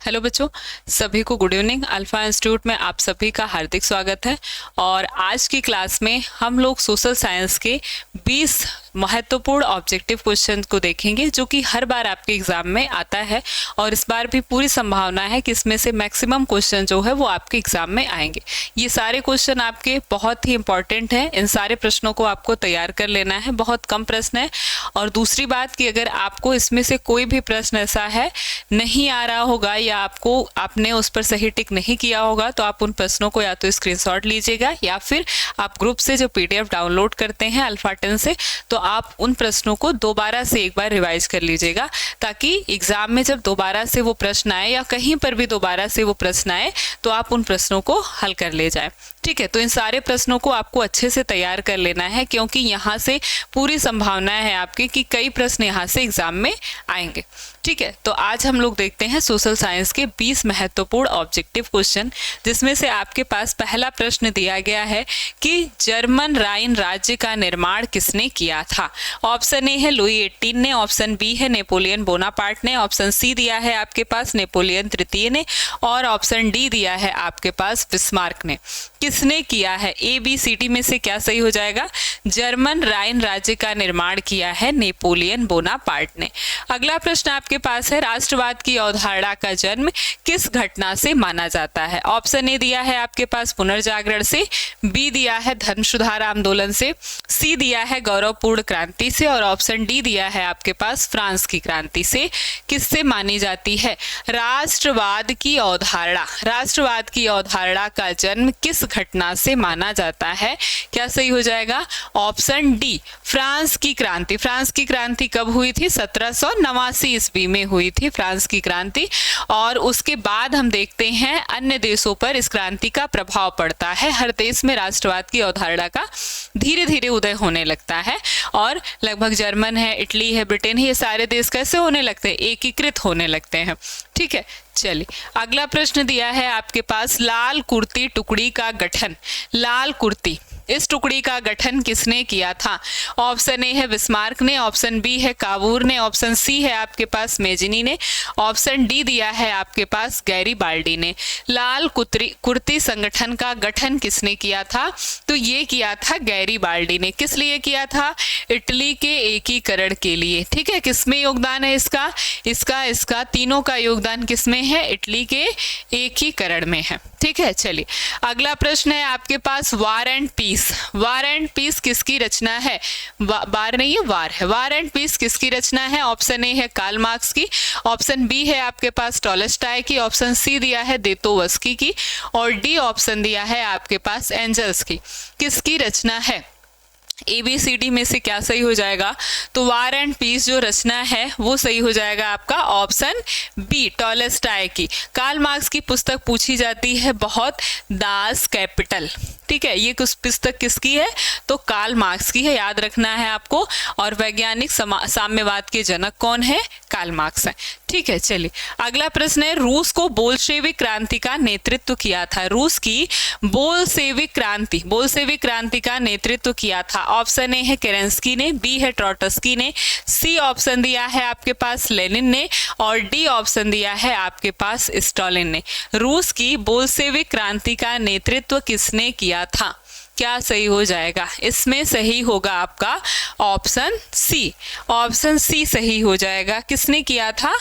Hello बच्चों, सभी को गुड इवनिंग। अल्फा इंस्टीट्यूट में आप सभी का हार्दिक स्वागत है। और आज की क्लास में हम लोग सोशल साइंस के 20 महत्वपूर्ण ऑब्जेक्टिव क्वेश्चन को देखेंगे, जो कि हर बार आपके एग्जाम में आता है और इस बार भी पूरी संभावना है कि इसमें से मैक्सिमम क्वेश्चन जो है वो आपके एग्जाम में आएंगे। ये सारे क्वेश्चन आपके बहुत ही इंपॉर्टेंट हैं। इन सारे प्रश्नों को आपको तैयार कर लेना है, बहुत कम प्रश्न है। और दूसरी बात कि अगर आपको इसमें से कोई भी प्रश्न ऐसा है नहीं आ रहा होगा या आपने उस पर सही टिक नहीं किया होगा, तो आप उन प्रश्नों को या तो स्क्रीनशॉट लीजिएगा या फिर आप ग्रुप से जो पीडीएफ डाउनलोड करते हैं अल्फा 10 से, तो आप उन प्रश्नों को दोबारा से एक बार रिवाइज कर लीजिएगा, ताकि एग्जाम में जब दोबारा से वो प्रश्न आए या कहीं पर भी दोबारा से वो प्रश्न आए तो आप उन प्रश्नों को हल कर ले जाए। ठीक है, तो इन सारे प्रश्नों को आपको अच्छे से तैयार कर लेना है, क्योंकि यहाँ से पूरी संभावना है आपकी कि कई प्रश्न यहाँ से एग्जाम में आएंगे। ठीक है, तो आज हम लोग देखते हैं सोशल साइंस के 20 महत्वपूर्ण ऑब्जेक्टिव क्वेश्चन, जिसमें से आपके पास पहला प्रश्न दिया गया है कि जर्मन राइन राज्य का निर्माण किसने किया था। ऑप्शन ए है लुई 18 ने, ऑप्शन बी है नेपोलियन बोनापार्ट ने, ऑप्शन सी दिया है आपके पास नेपोलियन तृतीय ने, और ऑप्शन डी दिया है आपके पास बिस्मार्क ने। किसने किया है? ए बी सी डी में से क्या सही हो जाएगा? जर्मन राइन राज्य का निर्माण किया है नेपोलियन बोनापार्ट ने। अगला प्रश्न आपके पास है राष्ट्रवाद की अवधारणा का जन्म किस घटना से माना जाता है। ऑप्शन ए दिया है आपके पास पुनर्जागरण से, बी दिया है धर्म सुधार आंदोलन से, सी दिया है गौरवपूर्ण क्रांति से, और ऑप्शन डी दिया है आपके पास फ्रांस की क्रांति से। किससे मानी जाती है राष्ट्रवाद की अवधारणा? राष्ट्रवाद की अवधारणा का जन्म किस घटना से माना जाता है? क्या सही हो जाएगा? ऑप्शन डी फ्रांस की क्रांति। फ्रांस की क्रांति कब हुई थी? 1789 ईस्वी में हुई थी फ्रांस की क्रांति। और उसके बाद हम देखते हैं अन्य देशों पर इस क्रांति का प्रभाव पड़ता है। हर देश में राष्ट्रवाद की अवधारणा का धीरे धीरे उदय होने लगता है, और लगभग जर्मन है, इटली है, ब्रिटेन है, ये सारे देश कैसे होने लगते हैं? एकीकृत होने लगते हैं। ठीक है, चलिए अगला प्रश्न दिया है आपके पास लाल कुर्ती टुकड़ी का गठन। लाल कुर्ती, इस टुकड़ी का गठन किसने किया था? ऑप्शन ए है बिस्मार्क ने, ऑप्शन बी है कावूर ने, ऑप्शन सी है आपके पास मेजिनी ने, ऑप्शन डी दिया है आपके पास गैरीबाल्डी ने। लाल कुर्ती संगठन का गठन किसने किया था? तो ये किया था गैरीबाल्डी ने। किस लिए किया था? इटली के एकीकरण के लिए। ठीक है, किसमें योगदान है इसका? इसका तीनों का योगदान किसमें है? इटली के एकीकरण में है। ठीक है, चलिए अगला प्रश्न है आपके पास war and peace. War and peace किसकी रचना है? बार नहीं है, वार है। वार एंड पीस किसकी रचना है? ऑप्शन ए है कार्ल मार्क्स की, ऑप्शन बी है आपके पास टॉलस्टॉय की, ऑप्शन सी दिया है दोस्तोयेव्स्की की, और डी ऑप्शन दिया है आपके पास एंजल्स की। किसकी रचना है? ABCD में से क्या सही हो जाएगा? तो वार एंड पीस जो रचना है वो सही हो जाएगा आपका ऑप्शन बी टॉलस्टॉय की। कार्ल मार्क्स की पुस्तक पूछी जाती है बहुत, दास कैपिटल। ठीक है, ये कुछ पुस्तक किसकी है? तो कार्ल मार्क्स की है, याद रखना है आपको। और वैज्ञानिक साम्यवाद के जनक कौन है? कार्ल मार्क्स है। ठीक है, चलिए अगला प्रश्न है रूस को बोल्शेविक क्रांति का नेतृत्व किया था। रूस की बोल्शेविक क्रांति का नेतृत्व किया था। ऑप्शन ए है केरेंस्की ने, बी है ट्रॉटस्की ने, सी ऑप्शन दिया है आपके पास लेनिन ने, और डी ऑप्शन दिया है आपके पास स्टालिन ने। रूस की बोल्शेविक क्रांति का नेतृत्व किसने किया था? क्या सही हो जाएगा? इसमें सही होगा आपका ऑप्शन सी। ऑप्शन सी सही हो जाएगा। किसने किया था?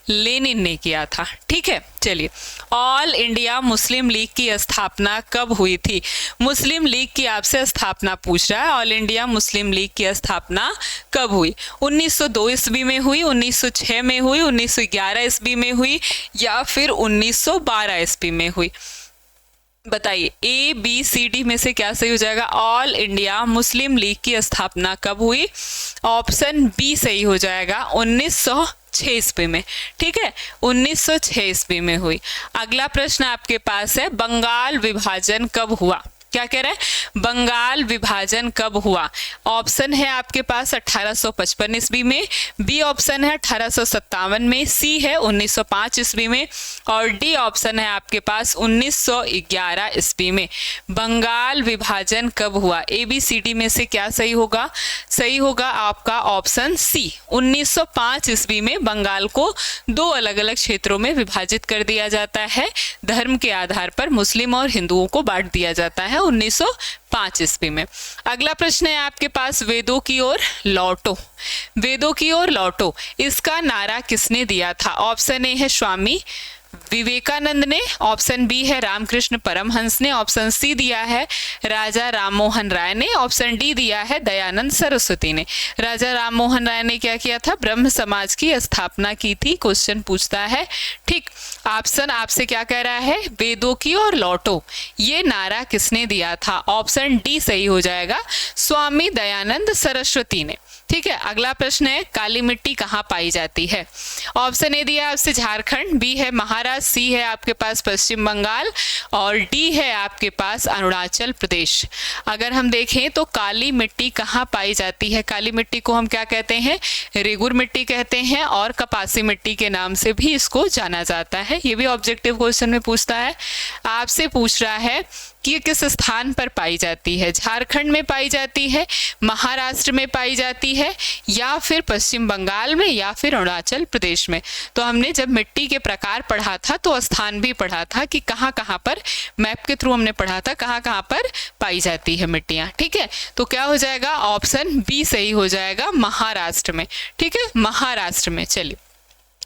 लेनिन ने किया था। ठीक है, चलिए ऑल इंडिया मुस्लिम लीग की स्थापना कब हुई थी? मुस्लिम लीग की आपसे स्थापना पूछ रहा है। ऑल इंडिया मुस्लिम लीग की स्थापना कब हुई? 1902 ईस्वी में हुई, 1906 में हुई, 1911 ईस्वी में हुई, या फिर 1912 ईस्वी में हुई? बताइए, ABCD में से क्या सही हो जाएगा? ऑल इंडिया मुस्लिम लीग की स्थापना कब हुई? ऑप्शन बी सही हो जाएगा 1906 ईस्वी में। ठीक है, 1906 ईस्वी में हुई। अगला प्रश्न आपके पास है बंगाल विभाजन कब हुआ? क्या कह रहा है, बंगाल विभाजन कब हुआ? ऑप्शन है आपके पास 1855 ईस्वी में, बी ऑप्शन है 1857 में, सी है 1905 ईस्वी में और डी ऑप्शन है आपके पास 1911 ईस्वी में। बंगाल विभाजन कब हुआ? ए बी सी डी में से क्या सही होगा? सही होगा आपका ऑप्शन सी, 1905 ईस्वी में बंगाल को दो अलग अलग क्षेत्रों में विभाजित कर दिया जाता है, धर्म के आधार पर मुस्लिम और हिंदुओं को बांट दिया जाता है 1905 ईस्वी में। अगला प्रश्न है आपके पास, वेदों की ओर लौटो। वेदों की ओर लौटो, इसका नारा किसने दिया था? ऑप्शन ए है स्वामी विवेकानंद ने, ऑप्शन बी है रामकृष्ण परमहंस ने, ऑप्शन सी दिया है राजा राममोहन राय ने, ऑप्शन डी दिया है दयानंद सरस्वती ने। राजा राममोहन राय ने क्या किया था? ब्रह्म समाज की स्थापना की थी। क्वेश्चन पूछता है, ठीक, ऑप्शन आपसे क्या कह रहा है? वेदों की ओर लौटो, ये नारा किसने दिया था? ऑप्शन डी सही हो जाएगा, स्वामी दयानंद सरस्वती ने। ठीक है, अगला प्रश्न है, काली मिट्टी कहाँ पाई जाती है? ऑप्शन ए दिया आपसे झारखंड, बी है महाराष्ट्र, सी है आपके पास पश्चिम बंगाल और डी है आपके पास अरुणाचल प्रदेश। अगर हम देखें तो काली मिट्टी कहाँ पाई जाती है? काली मिट्टी को हम क्या कहते हैं? रेगुर मिट्टी कहते हैं और कपासी मिट्टी के नाम से भी इसको जाना जाता है। ये भी ऑब्जेक्टिव क्वेश्चन में पूछता है। आपसे पूछ रहा है कि किस स्थान पर पाई जाती है? झारखंड में पाई जाती है, महाराष्ट्र में पाई जाती है या फिर पश्चिम बंगाल में या फिर अरुणाचल प्रदेश में? तो हमने जब मिट्टी के प्रकार पढ़ा था तो स्थान भी पढ़ा था कि कहाँ कहाँ पर, मैप के थ्रू हमने पढ़ा था कहाँ कहाँ पर पाई जाती है मिट्टियाँ। ठीक है, तो क्या हो जाएगा? ऑप्शन बी सही हो जाएगा, महाराष्ट्र में। ठीक है, महाराष्ट्र में। चलिए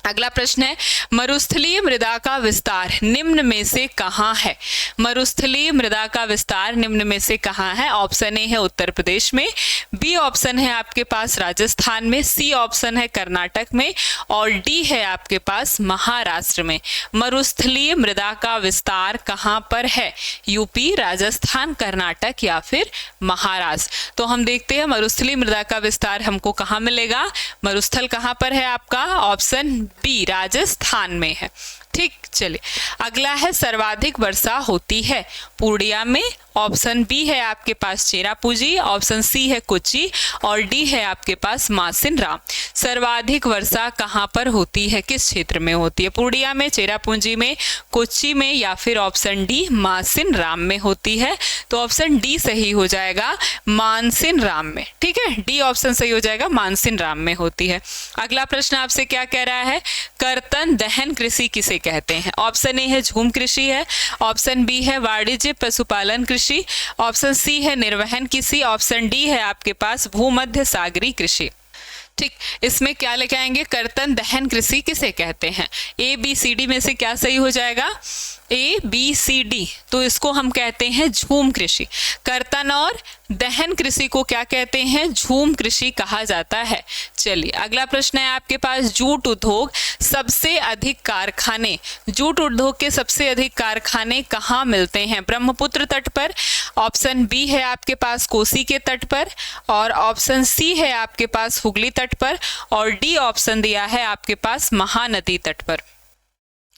अगला प्रश्न है, मरुस्थलीय मृदा का विस्तार निम्न में से कहाँ है? मरुस्थलीय मृदा का विस्तार निम्न में से कहाँ है? ऑप्शन ए है उत्तर प्रदेश में, बी ऑप्शन है आपके पास राजस्थान में, सी ऑप्शन है कर्नाटक में और डी है आपके पास महाराष्ट्र में। मरुस्थलीय मृदा का विस्तार कहाँ पर है? यूपी, राजस्थान, कर्नाटक या फिर महाराष्ट्र? तो हम देखते हैं मरुस्थलीय मृदा का विस्तार हमको कहाँ मिलेगा। मरुस्थल कहाँ पर है आपका? ऑप्शन बी, राजस्थान में है। ठीक, चलिए अगला है, सर्वाधिक वर्षा होती है पूर्णिया में। ऑप्शन बी है आपके पास चेरापूंजी, ऑप्शन सी है कोच्चि और डी है आपके पास मासिन राम। सर्वाधिक वर्षा कहाँ पर होती है? किस क्षेत्र में होती है? पूर्णिया में, चेरापूंजी में, कोच्चि में या फिर ऑप्शन डी मासिन राम में होती है? तो ऑप्शन डी सही हो जाएगा, मानसिन राम में। ठीक है, डी ऑप्शन सही हो जाएगा, मानसिन राम में होती है। अगला प्रश्न आपसे क्या कह रहा है? कर्तन दहन कृषि किसे कहते हैं? ऑप्शन ए है झूम कृषि है, ऑप्शन बी है वाणिज्य पशुपालन कृषि, ऑप्शन सी है निर्वहन कृषि, ऑप्शन डी है आपके पास भूमध्य सागरीय कृषि। ठीक, इसमें क्या लेके आएंगे? कर्तन दहन कृषि किसे कहते हैं? ए बी सी डी में से क्या सही हो जाएगा? ए बी सी डी, तो इसको हम कहते हैं झूम कृषि। कर्तन और दहन कृषि को क्या कहते हैं? झूम कृषि कहा जाता है। चलिए अगला प्रश्न है आपके पास, जूट उद्योग सबसे अधिक कारखाने, जूट उद्योग के सबसे अधिक कारखाने कहाँ मिलते हैं? ब्रह्मपुत्र तट पर, ऑप्शन बी है आपके पास कोसी के तट पर और ऑप्शन सी है आपके पास हुगली तट पर और डी ऑप्शन दिया है आपके पास महानदी तट पर।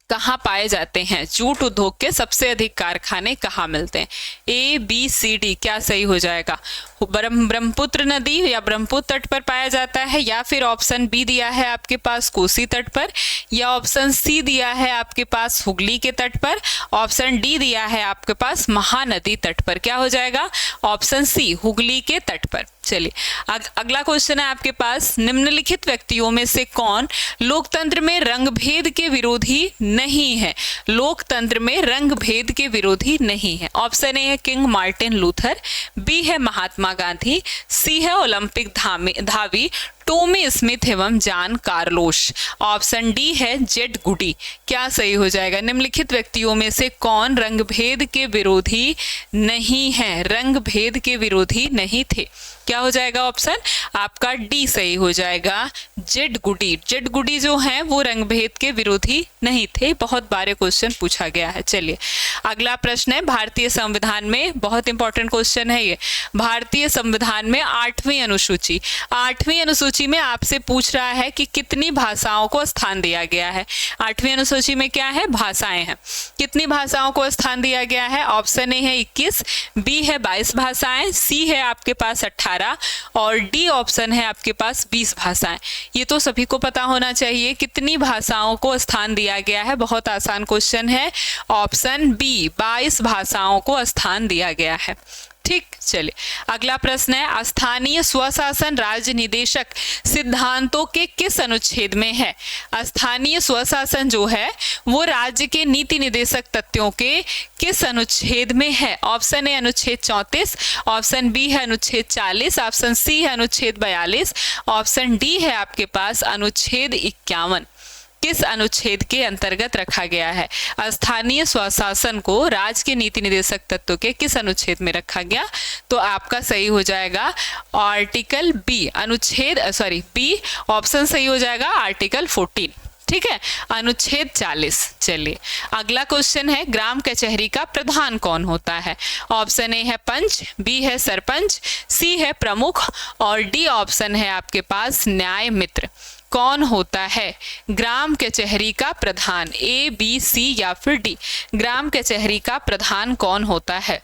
कहाँ पाए जाते हैं जूट उद्योग के सबसे अधिक कारखाने? कहाँ मिलते हैं? ए बी सी डी क्या सही हो जाएगा? ब्रह्मपुत्र नदी या ब्रह्मपुत्र तट पर पाया जाता है या फिर ऑप्शन बी दिया है आपके पास कोसी तट पर या ऑप्शन सी दिया है आपके पास हुगली के तट पर, ऑप्शन डी दिया है आपके पास महानदी तट पर। क्या हो जाएगा? ऑप्शन सी, हुगली के तट पर। चलिए अगला क्वेश्चन है आपके पास, निम्नलिखित व्यक्तियों में से कौन लोकतंत्र में रंग भेद के विरोधी नहीं है? लोकतंत्र में रंग भेद के विरोधी नहीं है। ऑप्शन ए है किंग मार्टिन लूथर, बी है महात्मा गांधी, सी है ओलंपिक धावी टॉमी स्मिथ एवं जॉन कार्लोस, ऑप्शन डी है जेड गुडी। क्या सही हो जाएगा? निम्नलिखित व्यक्तियों में से कौन रंग भेद के विरोधी नहीं है? रंग भेद के विरोधी नहीं थे। क्या हो जाएगा? ऑप्शन आपका डी सही हो जाएगा, जेड गुडी। जेड गुडी जो है वो रंग भेद के विरोधी नहीं थे। बहुत बार क्वेश्चन पूछा गया है। चलिए अगला प्रश्न है, भारतीय संविधान में, बहुत इंपॉर्टेंट क्वेश्चन है ये, भारतीय संविधान में 8वीं अनुसूची अनुसूची में आपसे पूछ रहा है कि कितनी भाषाओं को स्थान दिया गया है। 8वीं अनुसूची में क्या है, भाषाएं हैं। कितनी भाषाओं को स्थान दिया गया है? ऑप्शन ए है 21, बी है 22 भाषाएं, सी है आपके पास 18 और डी ऑप्शन है आपके पास 20 भाषाएं। ये तो सभी को पता होना चाहिए कितनी भाषाओं को स्थान दिया गया है। बहुत आसान क्वेश्चन है, ऑप्शन बी 22 भाषाओं को स्थान दिया गया है। ठीक, चलिए अगला प्रश्न है, स्थानीय स्वशासन राज्य निदेशक सिद्धांतों के किस अनुच्छेद में है? स्थानीय स्वशासन जो है वो राज्य के नीति निदेशक तथ्यों के किस अनुच्छेद में है? ऑप्शन ए अनुच्छेद 34, ऑप्शन बी है अनुच्छेद 40, ऑप्शन सी है अनुच्छेद 42, ऑप्शन डी है आपके पास अनुच्छेद 51। किस अनुच्छेद के अंतर्गत रखा गया है? स्थानीय स्वशासन को राज्य के नीति निदेशक तत्व के किस अनुच्छेद में रखा गया? तो आपका सही हो जाएगा आर्टिकल बी, अनुच्छेद बी ऑप्शन सही हो जाएगा आर्टिकल 14। ठीक है, अनुच्छेद 40। चलिए अगला क्वेश्चन है, ग्राम कचहरी का प्रधान कौन होता है? ऑप्शन ए है पंच, बी है सरपंच, सी है प्रमुख और डी ऑप्शन है आपके पास न्याय मित्र। कौन होता है ग्राम कचहरी का प्रधान? ए, बी, सी या फिर डी? ग्राम कचहरी का प्रधान कौन होता है?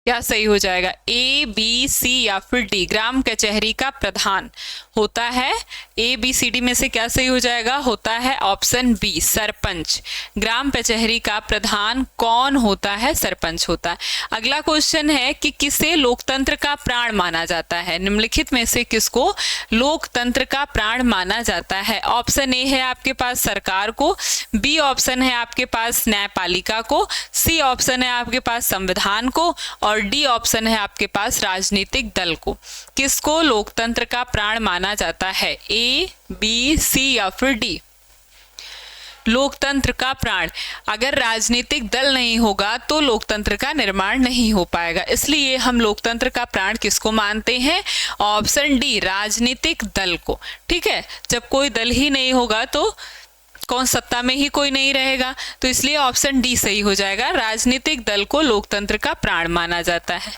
क्या सही हो जाएगा? ए, बी, सी या फिर डी? ग्राम कचहरी का प्रधान होता है ए, बी, सी, डी में से क्या सही हो जाएगा? होता है ऑप्शन बी सरपंच। ग्राम कचहरी का प्रधान कौन होता है? सरपंच होता है। अगला क्वेश्चन है कि किसे लोकतंत्र का प्राण माना जाता है? निम्नलिखित में से किसको लोकतंत्र का प्राण माना जाता है? ऑप्शन ए है आपके पास सरकार को, बी ऑप्शन है आपके पास न्यायपालिका को, सी ऑप्शन है आपके पास संविधान को और डी ऑप्शन है आपके पास राजनीतिक दल को। किसको लोकतंत्र का प्राण माना जाता है? ए, बी, सी या फिर डी? लोकतंत्र का प्राण, अगर राजनीतिक दल नहीं होगा तो लोकतंत्र का निर्माण नहीं हो पाएगा, इसलिए हम लोकतंत्र का प्राण किसको मानते हैं? ऑप्शन डी राजनीतिक दल को। ठीक है, जब कोई दल ही नहीं होगा तो कौन सत्ता में ही कोई नहीं रहेगा, तो इसलिए ऑप्शन डी सही हो जाएगा, राजनीतिक दल को लोकतंत्र का प्राण माना जाता है।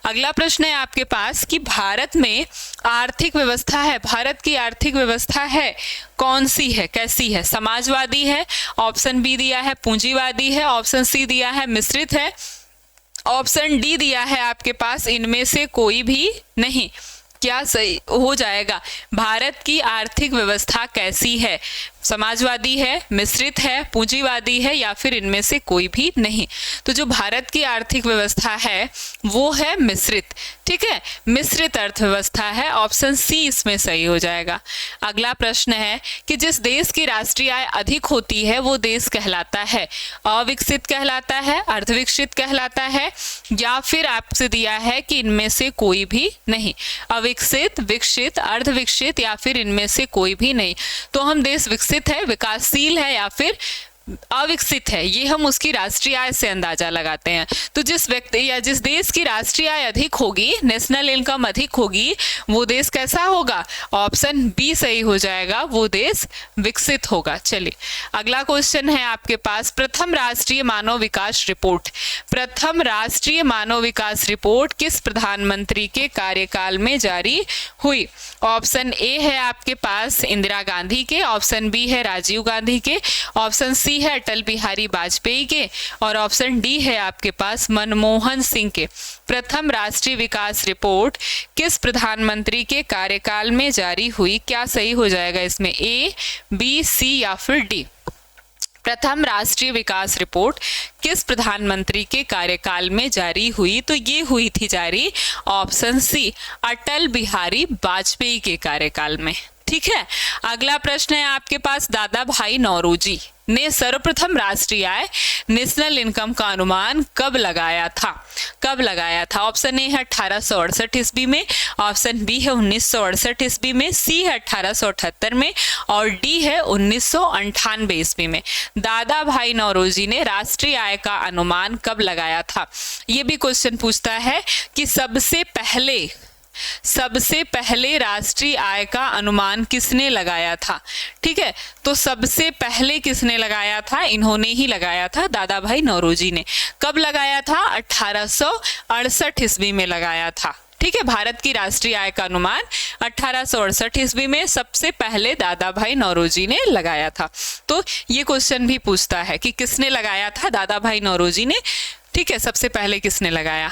अगला प्रश्न है आपके पास कि भारत में आर्थिक व्यवस्था है, भारत की आर्थिक व्यवस्था है कौन सी है, कैसी है? समाजवादी है, ऑप्शन बी दिया है पूंजीवादी है, ऑप्शन सी दिया है मिश्रित है, ऑप्शन डी दिया है आपके पास इनमें से कोई भी नहीं। क्या सही हो जाएगा? भारत की आर्थिक व्यवस्था कैसी है? समाजवादी है, मिश्रित है, पूंजीवादी है या फिर इनमें से कोई भी नहीं? तो जो भारत की आर्थिक व्यवस्था है वो है मिश्रित। ठीक है, मिश्रित अर्थव्यवस्था है, ऑप्शन सी इसमें सही हो जाएगा। अगला प्रश्न है कि जिस देश की राष्ट्रीय आय अधिक होती है वो देश कहलाता है? अविकसित कहलाता है, अर्धविकसित कहलाता है या फिर आपसे दिया है कि इनमें से कोई भी नहीं? अविकसित, विकसित, अर्धविकसित या फिर इनमें से कोई भी नहीं। तो हम देश विकसित है, विकासशील है या फिर अविकसित है, ये हम उसकी राष्ट्रीय आय से अंदाजा लगाते हैं। तो जिस व्यक्ति या जिस देश की राष्ट्रीय आय अधिक होगी, नेशनल इनकम अधिक होगी, वो देश कैसा होगा? ऑप्शन बी सही हो जाएगा, वो देश विकसित होगा। चलिए अगला क्वेश्चन है आपके पास, प्रथम राष्ट्रीय मानव विकास रिपोर्ट। प्रथम राष्ट्रीय मानव विकास रिपोर्ट किस प्रधानमंत्री के कार्यकाल में जारी हुई? ऑप्शन ए है आपके पास इंदिरा गांधी के, ऑप्शन बी है राजीव गांधी के, ऑप्शन सी है अटल बिहारी वाजपेयी के और ऑप्शन डी है आपके पास मनमोहन सिंह के। प्रथम राष्ट्रीय विकास रिपोर्ट किस प्रधानमंत्री के कार्यकाल में जारी हुई? क्या सही हो जाएगा इसमें? ए, बी, सी या फिर डी? प्रथम राष्ट्रीय विकास रिपोर्ट किस प्रधानमंत्री के कार्यकाल में जारी हुई? तो ये हुई थी जारी ऑप्शन सी अटल बिहारी वाजपेयी के कार्यकाल में। ठीक है, अगला प्रश्न है आपके पास, दादा भाई नौरोजी ने सर्वप्रथम राष्ट्रीय आय नेशनल इनकम का अनुमान कब लगाया था? कब लगाया था? ऑप्शन ए है 1868 ईस्वी में, ऑप्शन बी है 1968 ईस्वी में, सी है 1878 में और डी है 1998 ईस्वी में। दादा भाई नौरोजी ने राष्ट्रीय आय का अनुमान कब लगाया था? ये भी क्वेश्चन पूछता है कि सबसे पहले राष्ट्रीय आय का अनुमान किसने लगाया था? ठीक है, तो सबसे पहले किसने लगाया था? इन्होंने ही लगाया था, दादा भाई नौरोजी ने। कब लगाया था? 1868 ईस्वी में लगाया था। ठीक है, भारत की राष्ट्रीय आय का अनुमान 1868 ईस्वी में सबसे पहले दादा भाई नौरोजी ने लगाया था। तो ये क्वेश्चन भी पूछता है कि किसने लगाया था, दादा भाई नौरोजी ने। ठीक है, सबसे पहले किसने लगाया।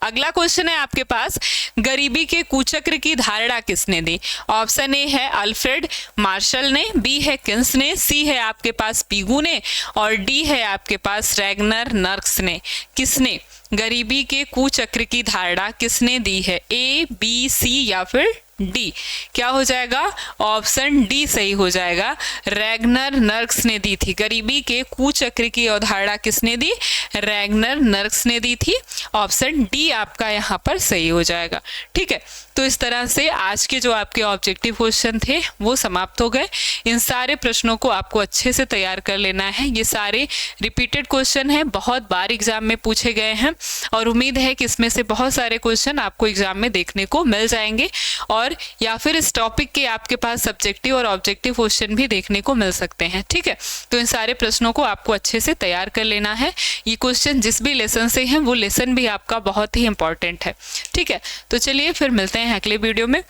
अगला क्वेश्चन है आपके पास, गरीबी के कुचक्र की धारणा किसने दी। ऑप्शन ए है अल्फ्रेड मार्शल ने, बी है किन्स ने, सी है आपके पास पिगू ने और डी है आपके पास रैगनर नर्क्स ने। किसने गरीबी के कुचक्र की धारणा किसने दी है, ए बी सी या फिर डी। क्या हो जाएगा, ऑप्शन डी सही हो जाएगा, रैगनर नर्क्स ने दी थी। गरीबी के कुचक्र की अवधारणा किसने दी, रैगनर नर्क्स ने दी थी। ऑप्शन डी आपका यहाँ पर सही हो जाएगा। ठीक है, तो इस तरह से आज के जो आपके ऑब्जेक्टिव क्वेश्चन थे वो समाप्त हो गए। इन सारे प्रश्नों को आपको अच्छे से तैयार कर लेना है। ये सारे रिपीटेड क्वेश्चन हैं, बहुत बार एग्जाम में पूछे गए हैं और उम्मीद है कि इसमें से बहुत सारे क्वेश्चन आपको एग्जाम में देखने को मिल जाएंगे और या फिर इस टॉपिक के आपके पास सब्जेक्टिव और ऑब्जेक्टिव क्वेश्चन भी देखने को मिल सकते हैं। ठीक है, तो इन सारे प्रश्नों को आपको अच्छे से तैयार कर लेना है। ये क्वेश्चन जिस भी लेसन से हैं वो लेसन भी आपका बहुत ही इंपॉर्टेंट है। ठीक है, तो चलिए फिर मिलते हैं अगले वीडियो में।